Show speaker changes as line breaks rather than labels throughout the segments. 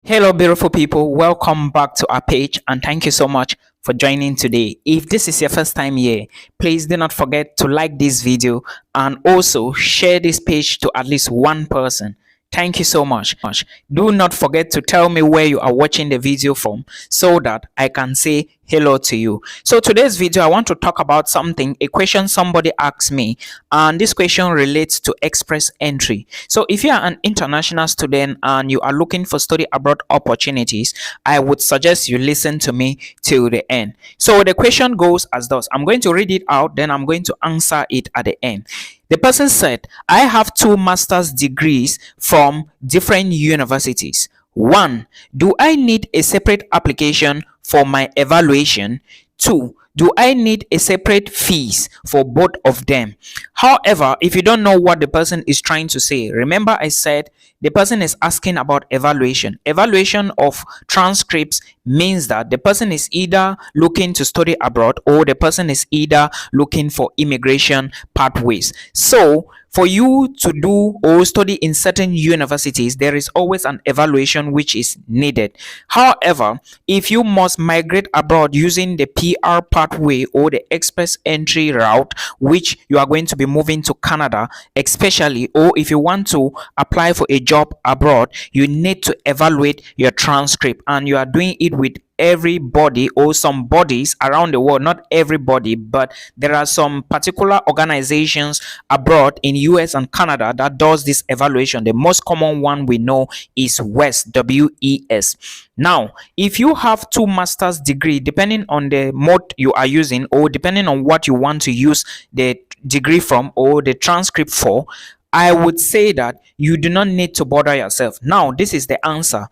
Hello, beautiful people. Welcome back to our page and thank you so much for joining today. If this is your first time here, please do not forget to like this video and also share this page to at least one person. Thank you so much. Do not forget to tell me where you are watching the video from so that I can say hello to you. So today's video, I want to talk about a question somebody asked me, and this question relates to express entry. So if you are an international student and you are looking for study abroad opportunities, I would suggest you listen to me till the end. So the question goes as thus. I'm going to read it out, then I'm going to answer it at the end. The person said, I have two master's degrees from different universities. 1. Do I need a separate application for my evaluation? 2. Do I need a separate fees for both of them? However, if you don't know what the person is trying to say, remember I said the person is asking about evaluation. Evaluation of transcripts means that the person is either looking to study abroad or the person is either looking for immigration pathways. So for you to do or study in certain universities, there is always an evaluation which is needed. However, if you must migrate abroad using the PR pathway or the express entry route, which you are going to be moving to Canada, especially, or if you want to apply for a job abroad, you need to evaluate your transcript, and you are doing it with everybody or some bodies around the world. Not everybody, but there are some particular organizations abroad in US and Canada that does this evaluation. The most common one we know is WES. Now, if you have two master's degree, depending on the mode you are using or depending on what you want to use the degree from or the transcript for, I would say that you do not need to bother yourself. Now, this is the answer.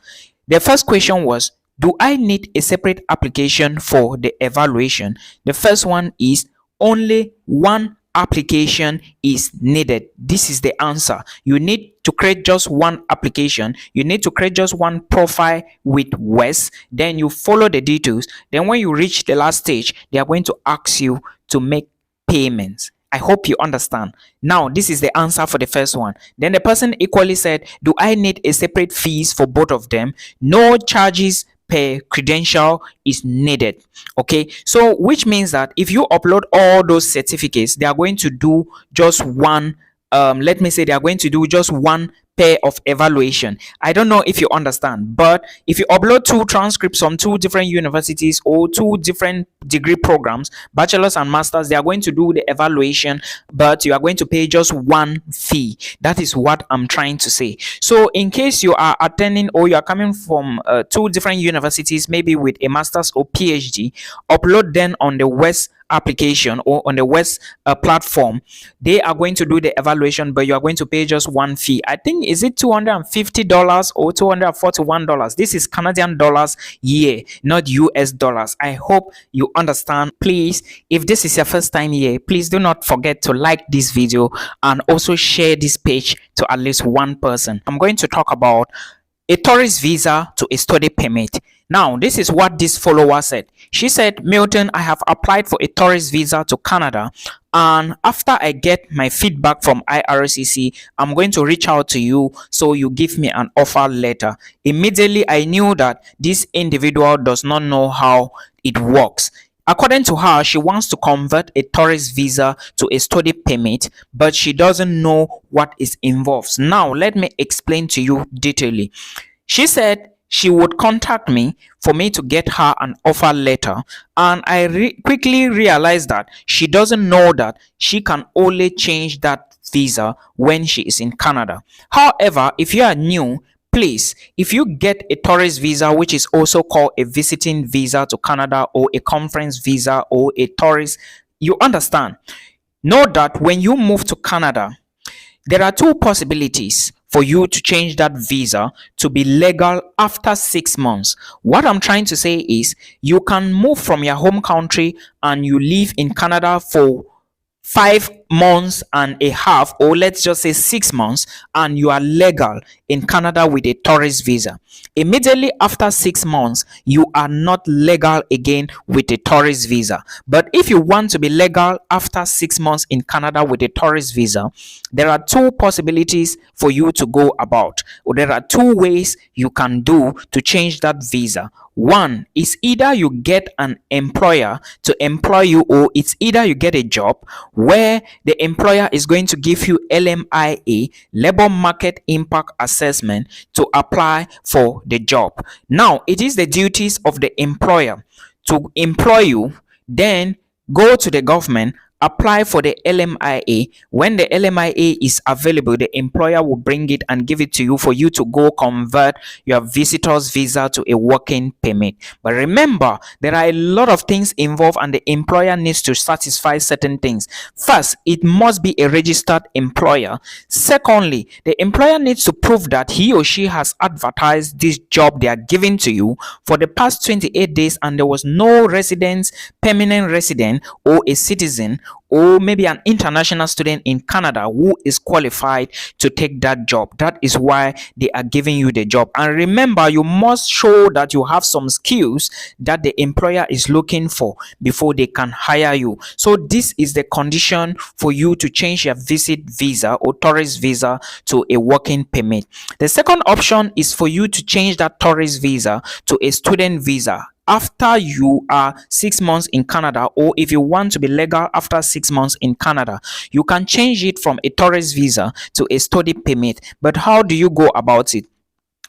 The first question was, do I need a separate application for the evaluation? The first one is only one application is needed. This is the answer. You need to create just one application. You need to create just one profile with WES. Then you follow the details. Then when you reach the last stage, they are going to ask you to make payments. I hope you understand. Now, this is the answer for the first one. Then the person equally said, do I need a separate fees for both of them? No charges per credential is needed. Okay, so which means that if you upload all those certificates, they are going to do just one let me say they are going to do just one pair of evaluation. I don't know if you understand, but if you upload two transcripts from two different universities or two different degree programs, bachelor's and master's, they are going to do the evaluation, but you are going to pay just one fee. That is what I'm trying to say. So in case you are attending or you are coming from two different universities, maybe with a master's or PhD, upload them on the WES application or on the WES platform. They are going to do the evaluation, but you are going to pay just one fee. I think, is it $250 or $241? This is Canadian dollars, yeah, not US dollars. I hope you understand. Please, if this is your first time here, please do not forget to like this video and also share this page to at least one person. I'm going to talk about a tourist visa to a study permit. Now, this is what this follower said. She said, Milton, I have applied for a tourist visa to Canada, and after I get my feedback from IRCC, I'm going to reach out to you so you give me an offer letter. Immediately, I knew that this individual does not know how it works. According to her, she wants to convert a tourist visa to a study permit, but she doesn't know what is involved. Now, let me explain to you detailedly. She said she would contact me for me to get her an offer letter, and I quickly realized that she doesn't know that she can only change that visa when she is in Canada. However, if you are new, please, if you get a tourist visa, which is also called a visiting visa to Canada or a conference visa or a tourist, you understand, know that when you move to Canada, there are two possibilities for you to change that visa to be legal after 6 months. What I'm trying to say is you can move from your home country and you live in Canada for 5 months and a half, or let's just say 6 months, and you are legal in Canada with a tourist visa. Immediately after 6 months, you are not legal again with a tourist visa. But if you want to be legal after 6 months in Canada with a tourist visa, there are two possibilities for you to go about, or there are two ways you can do to change that visa. One is either you get an employer to employ you, or it's either you get a job where the employer is going to give you LMIA, labor market impact assessment, to apply for the job. Now, it is the duties of the employer to employ you, then go to the government, apply for the LMIA. When the LMIA is available, the employer will bring it and give it to you for you to go convert your visitor's visa to a working permit. But remember, there are a lot of things involved and the employer needs to satisfy certain things. First, it must be a registered employer. Secondly, the employer needs to prove that he or she has advertised this job they are giving to you for the past 28 days and there was no residence, permanent resident, or a citizen, or maybe an international student in Canada who is qualified to take that job. That is why they are giving you the job. And remember, you must show that you have some skills that the employer is looking for before they can hire you. So this is the condition for you to change your visit visa or tourist visa to a working permit. The second option is for you to change that tourist visa to a student visa after you are 6 months in Canada, or if you want to be legal after 6 months in Canada, you can change it from a tourist visa to a study permit. But how do you go about it?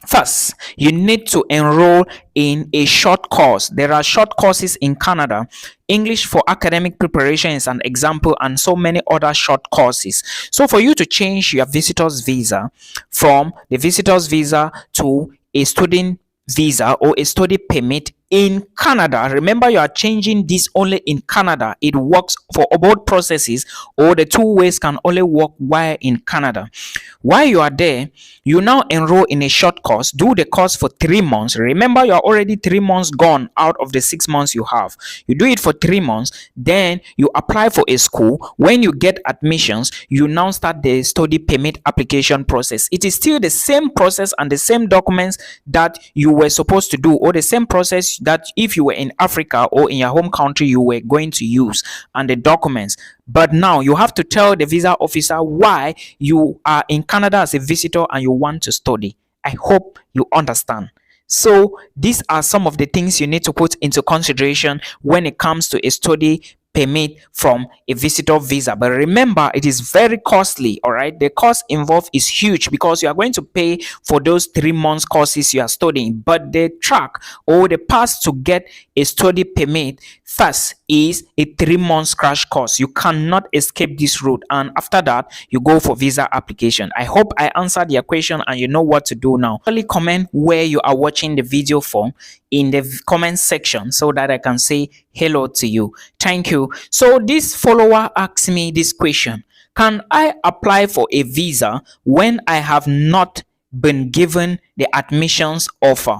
First, you need to enroll in a short course. There are short courses in Canada. English for academic preparation is an example, and so many other short courses. So for you to change your visitor's visa from the visitor's visa to a student visa or a study permit in Canada, remember you are changing this only in Canada. It works for both processes, or the two ways can only work while in Canada. While you are there, you now enroll in a short course. Do the course for 3 months. Remember, you are already 3 months gone out of the 6 months you have. You do it for 3 months, then you apply for a school. When you get admissions, you now start the study permit application process. It is still the same process and the same documents that you were supposed to do, or the same process that if you were in Africa or in your home country you were going to use, and the documents. But now you have to tell the visa officer why you are in Canada as a visitor and you want to study. I hope you understand. So these are some of the things you need to put into consideration when it comes to a study permit from a visitor visa. But remember, it is very costly. All right, the cost involved is huge because you are going to pay for those 3 months courses you are studying. But the track or the path to get a study permit first is a 3 months crash course. You cannot escape this route, and after that you go for visa application. I hope I answered your question and you know what to do now. Only comment where you are watching the video from in the comment section so that I can say hello to you. Thank you. So this follower asked me this question: can I apply for a visa when I have not been given the admissions offer?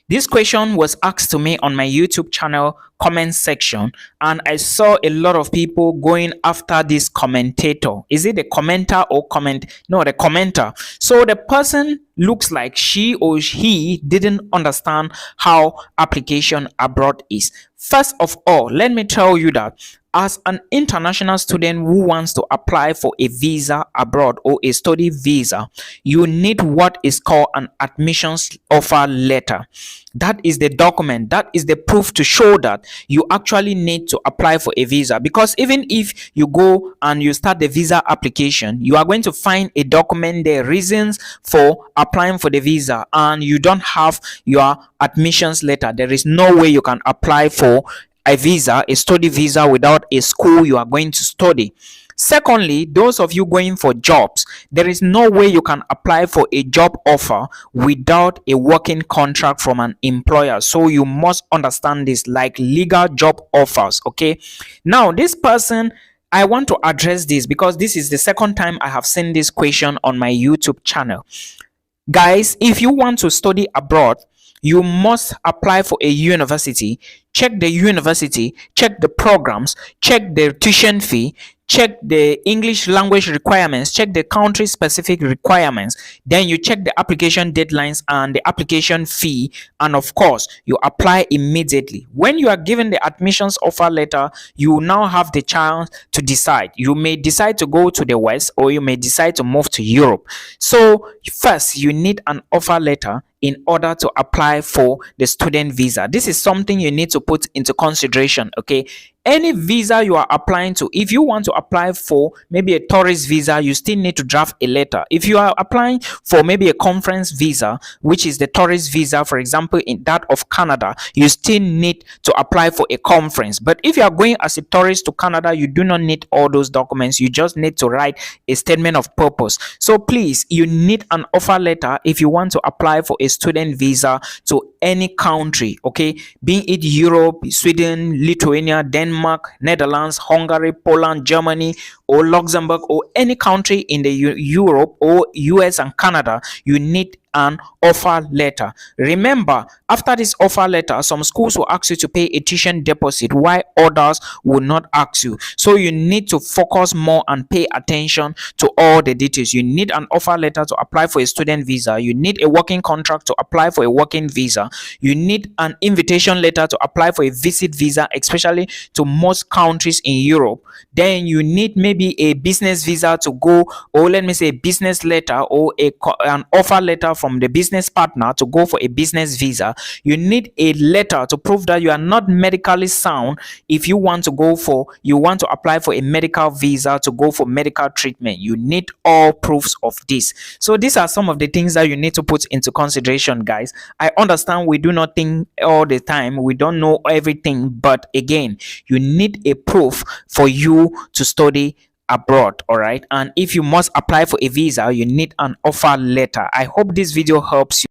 This question was asked to me on my YouTube channel comment section, and I saw a lot of people going after this commentator. Is it the commenter or comment? No, the commenter. So the person looks like she or he didn't understand how application abroad is. First of all, let me tell you that as an international student who wants to apply for a visa abroad or a study visa, you need what is called an admissions offer letter. That is the document, that is the proof to show that you actually need to apply for a visa. Because even if you go and you start the visa application, you are going to find a document there, reasons for applying for the visa, and you don't have your admissions letter. There is no way you can apply for a visa, a study visa, without a school you are going to study. Secondly, those of you going for jobs, there is no way you can apply for a job offer without a working contract from an employer. So you must understand this, like legal job offers. Okay, now this person, I want to address this because this is the second time I have seen this question on my YouTube channel. Guys, if you want to study abroad, you must apply for a university. Check the university, check the programs, check the tuition fee, check the English language requirements, check the country specific requirements, then you check the application deadlines and the application fee, and of course you apply immediately. When you are given the admissions offer letter, you now have the chance to decide. You may decide to go to the west, or you may decide to move to Europe. So first you need an offer letter in order to apply for the student visa. This is something you need to put into consideration. Okay, any visa you are applying to, if you want to apply for maybe a tourist visa, you still need to draft a letter. If you are applying for maybe a conference visa, which is the tourist visa, for example in that of Canada, you still need to apply for a conference. But if you are going as a tourist to Canada, you do not need all those documents. You just need to write a statement of purpose. So please, you need an offer letter if you want to apply for a student visa to any country, okay, being it Europe, Sweden, Lithuania, Denmark, Netherlands, Hungary, Poland, Germany, or Luxembourg, or any country in the Europe or US and Canada. You need an offer letter. Remember, after this offer letter, some schools will ask you to pay a tuition deposit, while others will not ask you. So you need to focus more and pay attention to all the details. You need an offer letter to apply for a student visa. You need a working contract to apply for a working visa. You need an invitation letter to apply for a visit visa, especially to most countries in Europe. Then you need maybe a business visa to go, or let me say a business letter, or an offer letter from the business partner to go for a business visa. You need a letter to prove that you are not medically sound if you want to apply for a medical visa to go for medical treatment. You need all proofs of this. So these are some of the things that you need to put into consideration, guys. I understand we do not think all the time, we don't know everything, but again, you need a proof for you to study abroad. All right, and if you must apply for a visa, you need an offer letter. I hope this video helps you.